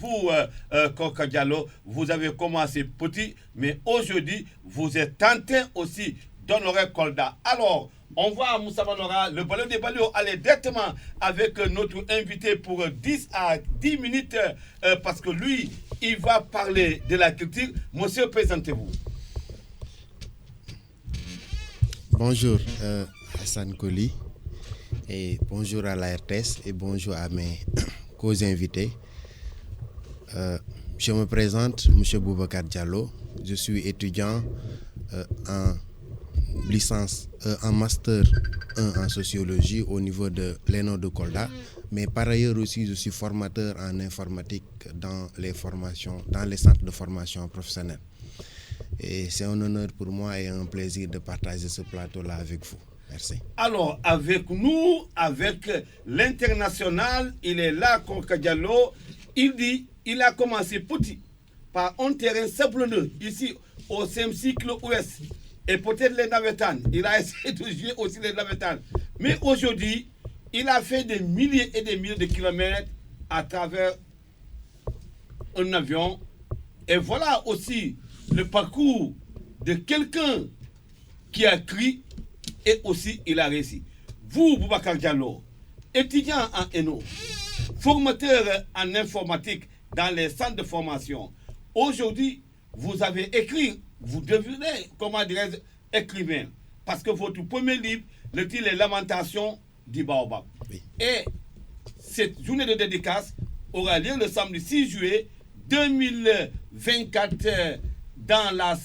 vous, Korka Diallo, vous avez commencé petit, mais aujourd'hui, vous êtes tenté aussi d'honorer Kolda. Alors, on va à Moussa Manora, le ballon des ballots, aller directement avec notre invité pour 10 à 10 minutes, parce que lui, il va parler de la culture. Monsieur, présentez-vous. Bonjour, Hassan Koli, et bonjour à la RTS et bonjour à mes co-invités. Je me présente, M. Boubacar Diallo. Je suis étudiant en licence, en master 1 en sociologie au niveau de l'ENO de Kolda. Mais par ailleurs aussi, je suis formateur en informatique dans les centres de formation professionnelle. Et c'est un honneur pour moi et un plaisir de partager ce plateau-là avec vous. Merci. Alors, avec nous, avec l'international, il est là, Korka Diallo. Il dit, il a commencé petit, par un terrain sablonneux, ici, au 5e cycle ouest. Et peut-être les navetans. Il a essayé de jouer aussi les navetans. Mais aujourd'hui, il a fait des milliers et des milliers de kilomètres à travers un avion. Et voilà aussi le parcours de quelqu'un qui a écrit et aussi il a réussi. Vous, Boubacar Diallo, étudiant en ENO, formateur en informatique dans les centres de formation, aujourd'hui, vous avez écrit, vous devenez, comment dirais-je, écrivain. Parce que votre premier livre, le titre est Lamentations du Baobab. Oui. Et cette journée de dédicace aura lieu le samedi 6 juillet 2024 dans la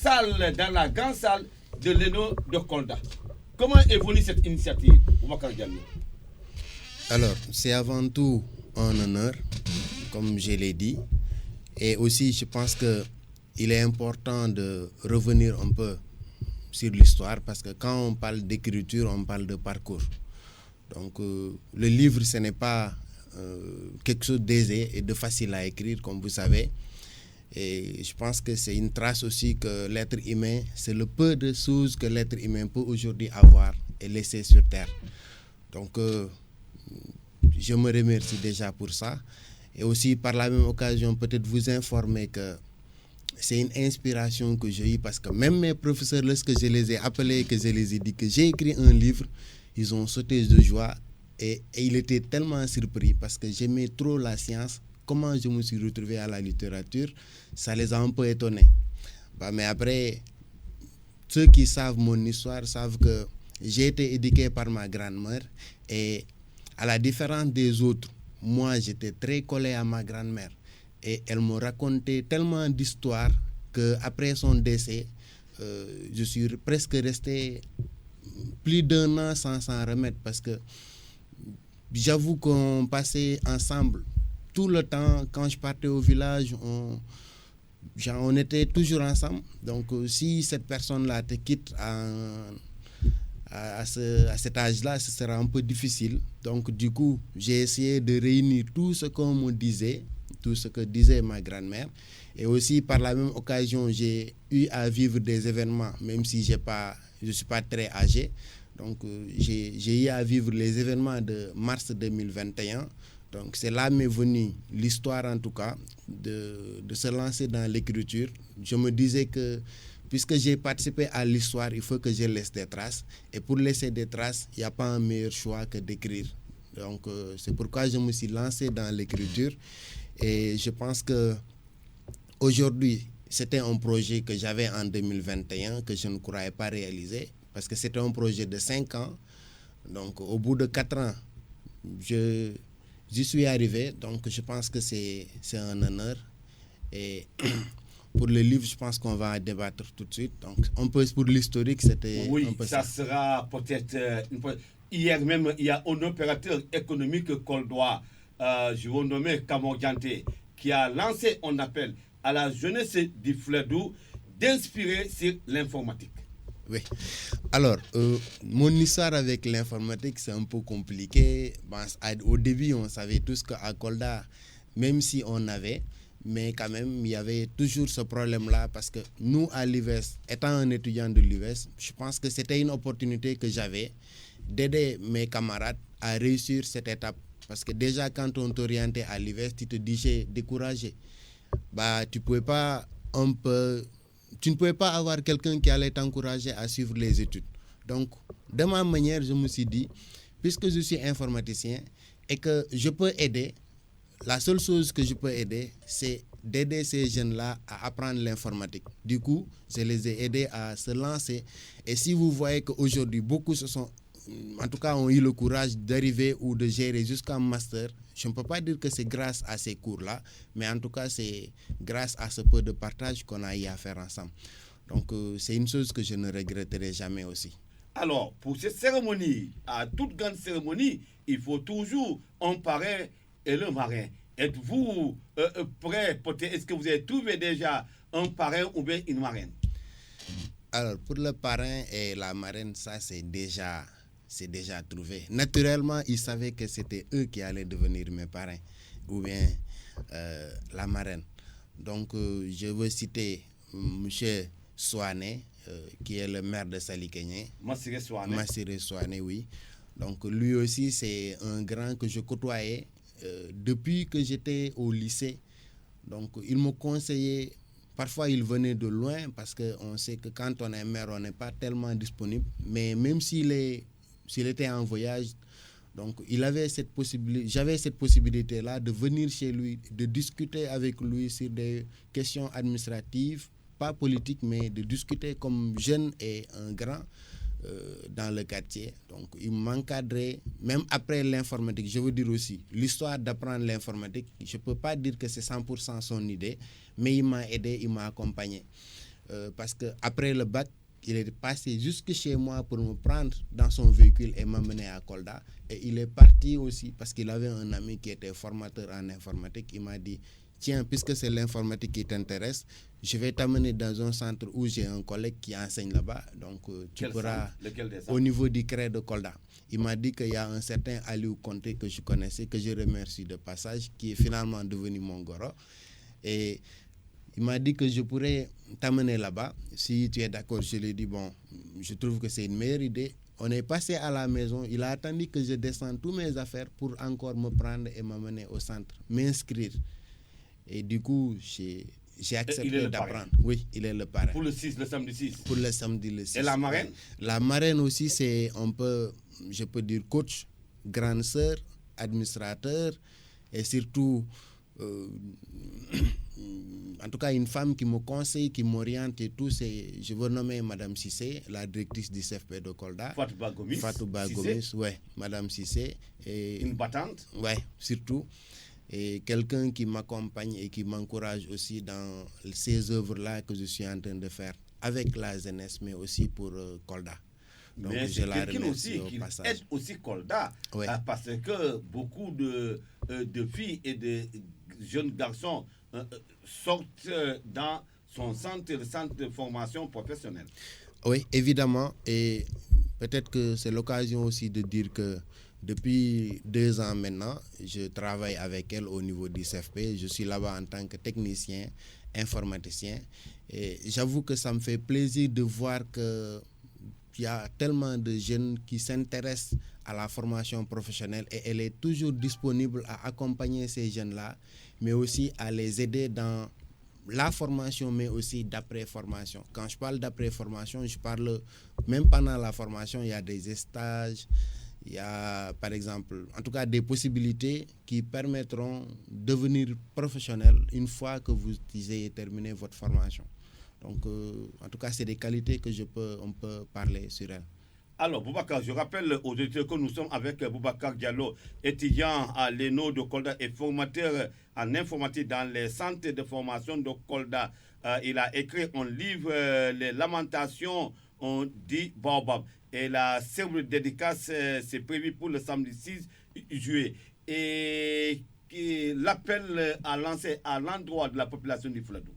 grande salle de l'ENO de Kolda. Comment évolue cette initiative, Boubacar Diallo? Alors, c'est avant tout un honneur, comme je l'ai dit. Et aussi, je pense qu'il est important de revenir un peu sur l'histoire parce que quand on parle d'écriture, on parle de parcours. Donc, le livre, ce n'est pas quelque chose d'aisé et de facile à écrire, comme vous savez. Et je pense que c'est une trace aussi que l'être humain, c'est le peu de choses que l'être humain peut aujourd'hui avoir et laisser sur Terre. Donc, je me remercie déjà pour ça. Et aussi, par la même occasion, peut-être vous informer que c'est une inspiration que j'ai eue parce que même mes professeurs, lorsque je les ai appelés et que je les ai dit que j'ai écrit un livre, ils ont sauté de joie et ils étaient tellement surpris parce que j'aimais trop la science. Comment je me suis retrouvé à la littérature, ça les a un peu étonnés. Mais après, ceux qui savent mon histoire savent que j'ai été éduqué par ma grand-mère et à la différence des autres, moi j'étais très collé à ma grand-mère et elle me racontait tellement d'histoires qu'après son décès, je suis presque resté plus d'1 an sans s'en remettre parce que j'avoue qu'on passait ensemble tout le temps. Quand je partais au village, on était toujours ensemble. Donc si cette personne-là te quitte à cet âge-là, ce sera un peu difficile. Donc du coup, j'ai essayé de réunir tout ce qu'on me disait, tout ce que disait ma grand-mère. Et aussi, par la même occasion, j'ai eu à vivre des événements, même si je ne suis pas très âgé. Donc j'ai eu à vivre les événements de mars 2021. Donc c'est là m'est venue l'histoire en tout cas de se lancer dans l'écriture. Je me disais que puisque j'ai participé à l'histoire, il faut que je laisse des traces. Et pour laisser des traces, il n'y a pas un meilleur choix que d'écrire. Donc c'est pourquoi je me suis lancé dans l'écriture. Et je pense que aujourd'hui, c'était un projet que j'avais en 2021 que je ne croyais pas réaliser parce que c'était un projet de 5 ans. Donc au bout de 4 ans, j'y suis arrivé, donc je pense que c'est un honneur. Et pour le livre, je pense qu'on va débattre tout de suite. Donc, un peu pour l'historique, c'était oui, un peu ça sera peut-être... hier même, il y a un opérateur économique coldois, je vais nommer Kamordianté, qui a lancé un appel à la jeunesse du Fledou d'inspirer sur l'informatique. Oui. Alors, mon histoire avec l'informatique, c'est un peu compliqué. Au début, on savait tous qu'à Kolda, même si on avait, mais quand même, il y avait toujours ce problème-là parce que nous, à l'UVS, étant un étudiant de l'UVS, je pense que c'était une opportunité que j'avais d'aider mes camarades à réussir cette étape Parce que déjà, quand on t'orientait à l'IVES, tu te disais découragé. Bah, tu ne pouvais pas avoir quelqu'un qui allait t'encourager à suivre les études. Donc, de ma manière, je me suis dit, puisque je suis informaticien et que je peux aider, la seule chose que je peux aider, c'est d'aider ces jeunes-là à apprendre l'informatique. Du coup, je les ai aidés à se lancer. Et si vous voyez qu'aujourd'hui, beaucoup en tout cas, ont eu le courage d'arriver ou de gérer jusqu'à master, je ne peux pas dire que c'est grâce à ces cours-là, mais en tout cas, c'est grâce à ce peu de partage qu'on a eu à faire ensemble. Donc, c'est une chose que je ne regretterai jamais aussi. Alors, pour cette cérémonie, à toute grande cérémonie, il faut toujours un parrain et le marin. Êtes-vous prêt? Est-ce que vous avez trouvé déjà un parrain ou bien une marraine? Alors, pour le parrain et la marraine, ça, c'est déjà trouvé. Naturellement, ils savaient que c'était eux qui allaient devenir mes parrains ou bien la marraine. Donc, je veux citer M. Soane, qui est le maire de Salikeñe. Massiré Soane, oui. Donc, lui aussi, c'est un grand que je côtoyais depuis que j'étais au lycée. Donc, il me conseillait. Parfois, il venait de loin parce qu'on sait que quand on est maire, on n'est pas tellement disponible. Mais même s'il était en voyage, donc j'avais cette possibilité-là de venir chez lui, de discuter avec lui sur des questions administratives, pas politiques, mais de discuter comme jeune et un grand dans le quartier. Donc, il m'encadrait, même après l'informatique. Je veux dire aussi, l'histoire d'apprendre l'informatique, je ne peux pas dire que c'est 100% son idée, mais il m'a aidé, il m'a accompagné. Parce qu'après le bac, il est passé jusque chez moi pour me prendre dans son véhicule et m'amener à Kolda. Et il est parti aussi parce qu'il avait un ami qui était formateur en informatique. Il m'a dit, tiens, puisque c'est l'informatique qui t'intéresse, je vais t'amener dans un centre où j'ai un collègue qui enseigne là-bas. Donc, tu pourras, au niveau du CRE de Kolda. Il m'a dit qu'il y a un certain Aliou Conté que je connaissais, que je remercie de passage, qui est finalement devenu mon goro. Et il m'a dit que je pourrais t'amener là-bas. Si tu es d'accord, je lui ai dit, bon, je trouve que c'est une meilleure idée. On est passé à la maison. Il a attendu que je descende toutes mes affaires pour encore me prendre et m'amener au centre, m'inscrire. Et du coup, j'ai accepté d'apprendre. Oui, il est le parrain. Pour le samedi 6. Pour le samedi le 6. Et la marraine? La marraine aussi, c'est un peu, je peux dire, coach, grande sœur, administrateur et surtout, en tout cas, une femme qui me conseille, qui m'oriente et tout. Je veux nommer Madame Sissé, la directrice du CFP de Kolda. Fatouba Gomis, oui, Madame Sissé. Et, une battante? Oui, surtout. Et quelqu'un qui m'accompagne et qui m'encourage aussi dans ces œuvres-là que je suis en train de faire avec la jeunesse, mais aussi pour Kolda. Donc, mais je la remercie aussi, qui aide aussi Kolda, oui. Parce que beaucoup de filles et de jeunes garçons sortent dans son centre, le centre de formation professionnelle. Oui, évidemment. Et peut-être que c'est l'occasion aussi de dire que depuis 2 ans maintenant, je travaille avec elle au niveau du CFP. Je suis là-bas en tant que technicien, informaticien. Et j'avoue que ça me fait plaisir de voir qu'il y a tellement de jeunes qui s'intéressent à la formation professionnelle et elle est toujours disponible à accompagner ces jeunes-là, mais aussi à les aider dans la formation, mais aussi d'après-formation. Quand je parle d'après-formation, je parle même pendant la formation, il y a des stages. Il y a, par exemple, en tout cas, des possibilités qui permettront de devenir professionnel une fois que vous ayez terminé votre formation. Donc, en tout cas, c'est des qualités que on peut parler sur elles. Alors, Boubacar, je rappelle aux auditeurs que nous sommes avec Boubacar Diallo, étudiant à l'ENO de Kolda et formateur en informatique dans les centres de formation de Kolda. Il a écrit un livre, Les Lamentations, on dit Baobab. Et la cérémonie de dédicace, c'est prévu pour le samedi 6 juillet. Et l'appel à lancer à l'endroit de la population du Fouladou.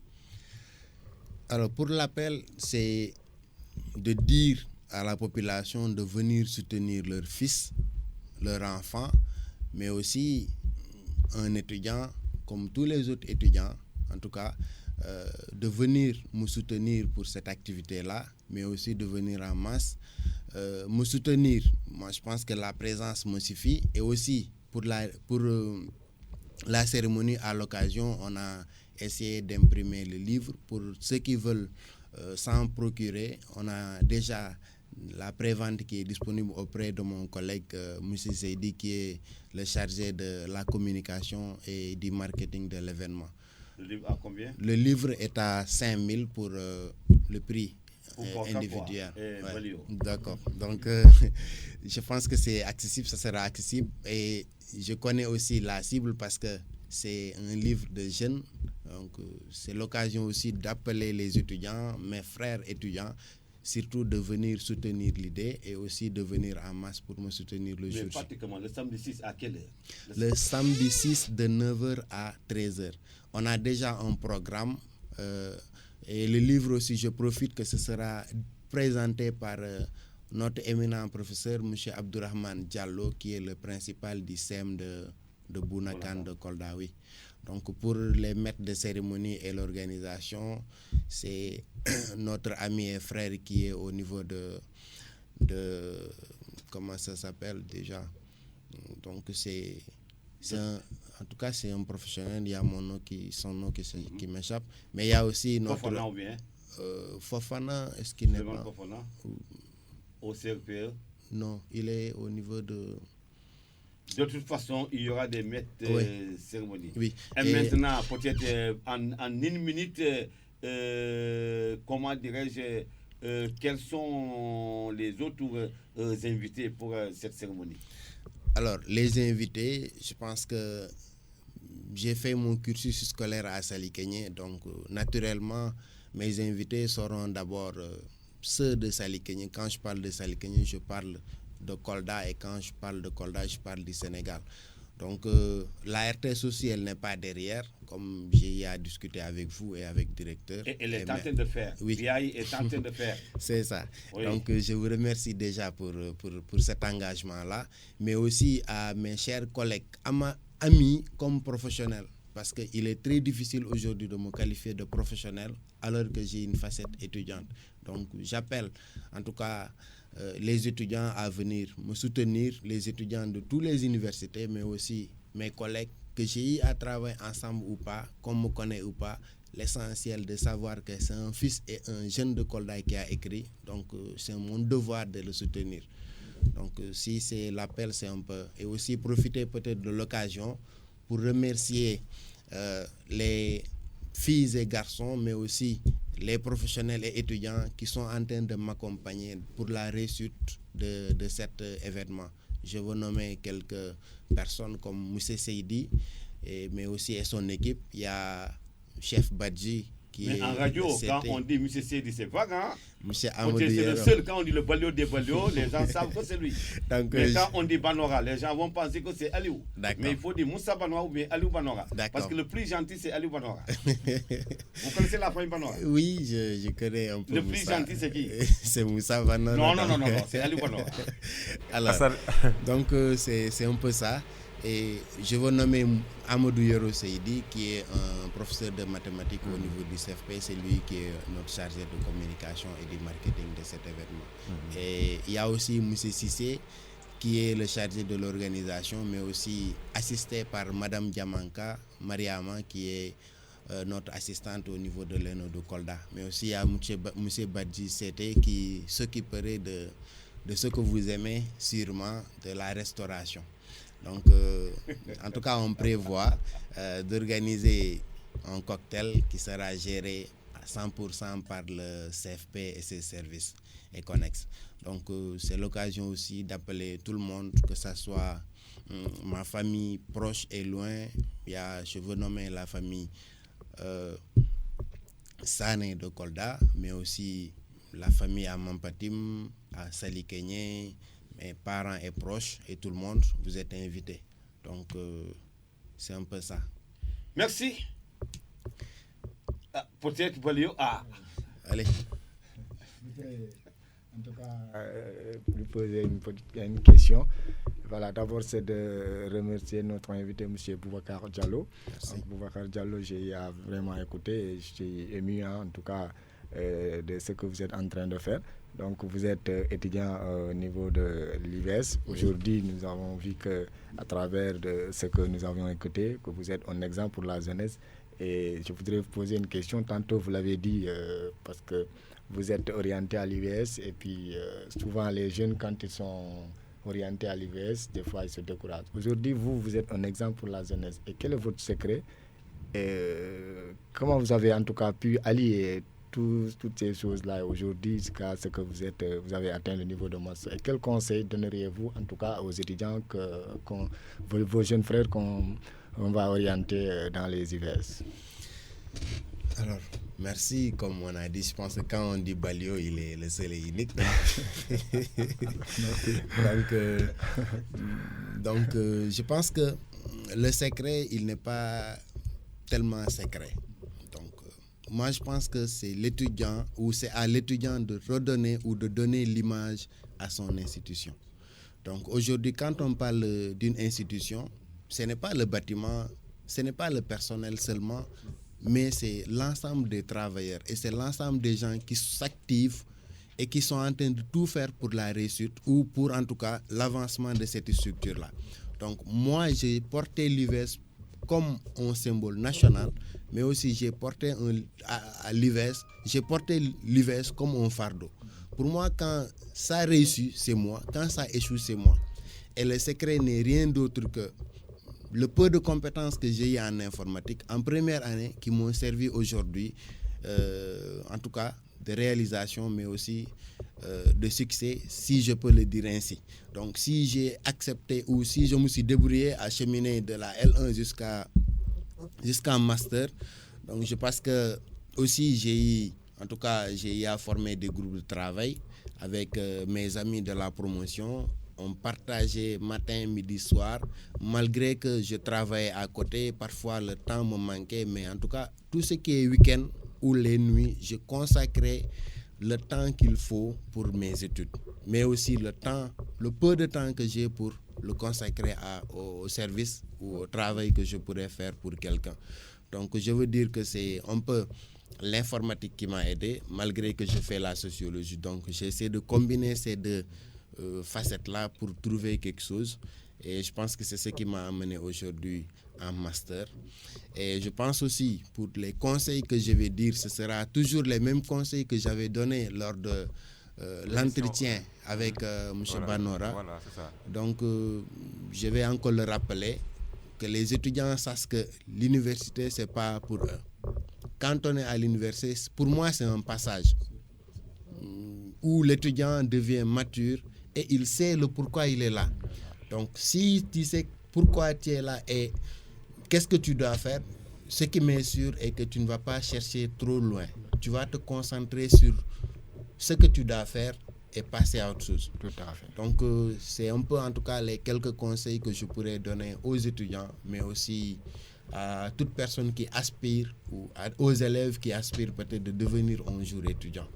Alors, pour l'appel, c'est de dire à la population de venir soutenir leur fils, leur enfant, mais aussi un étudiant, comme tous les autres étudiants, en tout cas, de venir me soutenir pour cette activité-là, mais aussi de venir en masse, me soutenir. Moi, je pense que la présence me suffit. Et aussi, pour la cérémonie, à l'occasion, on a essayé d'imprimer le livre. Pour ceux qui veulent s'en procurer, on a déjà la prévente qui est disponible auprès de mon collègue M. Seydi, qui est le chargé de la communication et du marketing de l'événement. Le livre à combien? Le livre est à 5 000 pour le prix individuel. Ouais. D'accord. Donc, je pense que c'est accessible, ça sera accessible. Et je connais aussi la cible parce que c'est un livre de jeunes. Donc, c'est l'occasion aussi d'appeler les étudiants, mes frères étudiants, surtout de venir soutenir l'idée et aussi de venir en masse pour me soutenir le jour. Mais pratiquement, le samedi 6, à quelle heure? Le samedi 6, de 9h à 13h. On a déjà un programme et le livre aussi, je profite que ce sera présenté par notre éminent professeur, M. Abdourahmane Diallo, qui est le principal du SEM de Bounakan de Kolda. Oui. Donc pour les maîtres de cérémonie et l'organisation, c'est notre ami et frère qui est au niveau de comment ça s'appelle déjà. Donc en tout cas, c'est un professionnel. Il y a son nom qui m'échappe. Mais il y a aussi notre... Fofana ou bien Fofana, est-ce qu'il n'est pas... Fofana au CRPE? Non, il est au niveau de... De toute façon, il y aura des maîtres de cérémonie. Oui. Et maintenant, peut-être en une minute, comment dirais-je, quels sont les autres invités pour cette cérémonie? Alors, les invités, je pense que j'ai fait mon cursus scolaire à Salikégné, donc naturellement, mes invités seront d'abord ceux de Salikégné. Quand je parle de Salikégné, je parle de Kolda, et quand je parle de Kolda, je parle du Sénégal. Donc, la RTS aussi, elle n'est pas derrière, comme j'ai à discuter avec vous et avec le directeur. Et elle est en train de faire. Oui. BI est en train de faire. C'est ça. Oui. Donc, je vous remercie déjà pour cet engagement-là, mais aussi à mes chers collègues, à ma amis comme professionnels, parce qu'il est très difficile aujourd'hui de me qualifier de professionnel alors que j'ai une facette étudiante. Donc, j'appelle en tout cas les étudiants à venir me soutenir, les étudiants de toutes les universités, mais aussi mes collègues que j'ai eu à travailler ensemble ou pas, qu'on me connaît ou pas. L'essentiel de savoir que c'est un fils et un jeune de Kolda qui a écrit, donc c'est mon devoir de le soutenir. Donc si c'est l'appel, c'est un peu... Et aussi profiter peut-être de l'occasion pour remercier les filles et garçons, mais aussi les professionnels et étudiants qui sont en train de m'accompagner pour la réussite de cet événement. Je veux nommer quelques personnes comme M. Seydi, mais aussi et son équipe. Il y a Chef Badji qui mais est... en radio, quand on dit M. Seydi, c'est vague, hein? C'est le seul, quand on dit le balio des balio, les gens savent que c'est lui. Donc, mais quand on dit Banora, les gens vont penser que c'est Aliou. D'accord. Mais il faut dire Moussa Banora ou bien Aliou Banora. Parce que le plus gentil, c'est Aliou Banora. Vous connaissez la famille Banora? Oui, je connais un peu. Le plus gentil, c'est qui? C'est Moussa Banora. Non, c'est Aliou Banora. Alors, donc c'est un peu ça. Et je veux nommer Amadou Yoro Seydi, qui est un professeur de mathématiques au niveau du CFP. C'est lui qui est notre chargé de communication et du marketing de cet événement. Et il y a aussi Moussé Sissé, qui est le chargé de l'organisation, mais aussi assisté par Madame Diamanka Mariama, qui est notre assistante au niveau de l'ENO de Kolda. Mais aussi il y a M. Badji Sete, qui s'occuperait de ce que vous aimez sûrement, de la restauration. Donc, en tout cas, on prévoit d'organiser un cocktail qui sera géré à 100% par le CFP et ses services et connexes. Donc, c'est l'occasion aussi d'appeler tout le monde, que ce soit ma famille proche et loin. Je veux nommer la famille Sané de Kolda, mais aussi la famille à Mampatim, à Salikégné, mes parents et proches et tout le monde, vous êtes invités. Donc, c'est un peu ça. Merci. Peut-être Balio. Allez. En tout cas, lui poser une question. Voilà, d'abord, c'est de remercier notre invité, M. Boubacar Diallo. Donc, Boubacar Diallo, j'ai vraiment écouté et je suis ému, en tout cas, de ce que vous êtes en train de faire. Donc, vous êtes étudiant au niveau de l'IVS. Aujourd'hui, nous avons vu qu'à travers ce que nous avions écouté, que vous êtes un exemple pour la jeunesse. Et je voudrais vous poser une question. Tantôt, vous l'avez dit, parce que vous êtes orienté à l'IVS. Et puis, souvent, les jeunes, quand ils sont orientés à l'IVS, des fois, ils se découragent. Aujourd'hui, vous êtes un exemple pour la jeunesse. Et quel est votre secret? Et comment vous avez en tout cas pu allier toutes ces choses-là aujourd'hui jusqu'à ce que vous avez atteint le niveau de master? Et quel conseil donneriez-vous en tout cas aux étudiants, vos jeunes frères qu'on va orienter dans les IVS? Alors, merci. Comme on a dit, je pense que quand on dit Balio, il est le seul et unique. donc, je pense que le secret, il n'est pas tellement secret. Donc, moi, je pense que c'est l'étudiant ou c'est à l'étudiant de redonner ou de donner l'image à son institution. Donc, aujourd'hui, quand on parle d'une institution, ce n'est pas le bâtiment, ce n'est pas le personnel seulement, mais c'est l'ensemble des travailleurs et c'est l'ensemble des gens qui s'activent et qui sont en train de tout faire pour la réussite ou pour en tout cas l'avancement de cette structure-là. Donc moi, j'ai porté l'IVS comme un symbole national, mais aussi j'ai porté à l'IVS, j'ai porté l'IVS comme un fardeau. Pour moi, quand ça réussit, c'est moi. Quand ça échoue, c'est moi. Et le secret n'est rien d'autre que le peu de compétences que j'ai eu en informatique en première année qui m'ont servi aujourd'hui, en tout cas de réalisation, mais aussi de succès, si je peux le dire ainsi. Donc si j'ai accepté ou si je me suis débrouillé à cheminer de la L1 jusqu'en master, donc je pense que aussi j'ai eu à former des groupes de travail avec mes amis de la promotion. On partageait matin, midi, soir. Malgré que je travaillais à côté, parfois le temps me manquait. Mais en tout cas, tout ce qui est week-end ou les nuits, je consacrais le temps qu'il faut pour mes études. Mais aussi le peu de temps que j'ai pour le consacrer au service ou au travail que je pourrais faire pour quelqu'un. Donc je veux dire que c'est un peu l'informatique qui m'a aidé, malgré que je fais la sociologie. Donc j'essaie de combiner ces deux facettes-là pour trouver quelque chose. Et je pense que c'est ce qui m'a amené aujourd'hui en master. Et je pense aussi, pour les conseils que je vais dire, ce sera toujours les mêmes conseils que j'avais donnés lors de l'entretien avec M. Banora. Voilà, c'est ça. Donc, je vais encore le rappeler, que les étudiants sachent que l'université, ce n'est pas pour eux. Quand on est à l'université, pour moi, c'est un passage où l'étudiant devient mature et il sait le pourquoi il est là. Donc, si tu sais pourquoi tu es là et qu'est-ce que tu dois faire, ce qui m'est sûr est que tu ne vas pas chercher trop loin. Tu vas te concentrer sur ce que tu dois faire et passer à autre chose. Tout à fait. Donc, c'est un peu en tout cas les quelques conseils que je pourrais donner aux étudiants, mais aussi à toute personne qui aspire ou aux élèves qui aspirent peut-être de devenir un jour étudiant.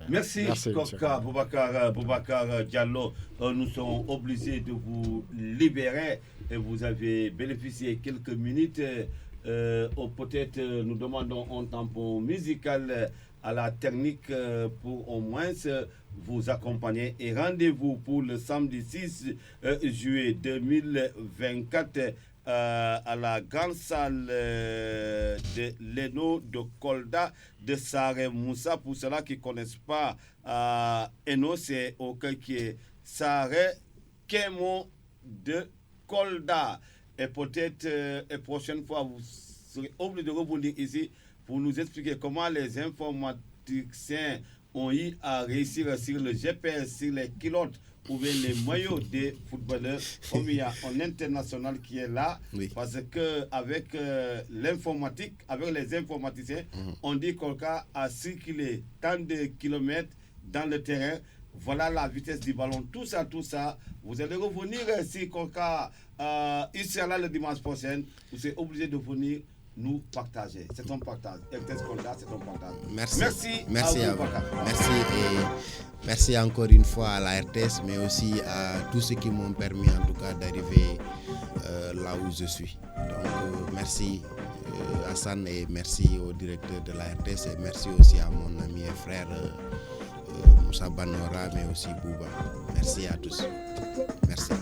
Merci Korka Boubacar Diallo. Nous sommes obligés de vous libérer et vous avez bénéficié quelques minutes. Peut-être nous demandons un tampon musical à la technique pour au moins vous accompagner. Et rendez-vous pour le samedi 6 juillet 2024 à la grande salle de l'ENO de Kolda de Saré Moussa. Pour ceux qui ne connaissent pas ENO, c'est au quartier Saré Kémon de Kolda. Et peut-être la prochaine fois, vous serez obligé de revenir ici pour nous expliquer comment les informaticiens ont eu à réussir sur le GPS, sur les culottes ou bien les maillots des footballeurs, comme il y a un international qui est là, oui. Parce qu'avec l'informatique, avec les informaticiens, on dit qu'on a circulé tant de kilomètres dans le terrain, voilà la vitesse du ballon, tout ça, vous allez revenir si Kolka, il sera là le dimanche prochain, vous êtes obligé de venir nous partager. C'est un partage. RTS Kolda, c'est un partage. Merci à vous. Merci encore une fois à la RTS, mais aussi à tous ceux qui m'ont permis en tout cas d'arriver là où je suis. Donc merci Hassan et merci au directeur de la RTS et merci aussi à mon ami et frère Moussa Banora, mais aussi Bouba. Merci à tous. Merci.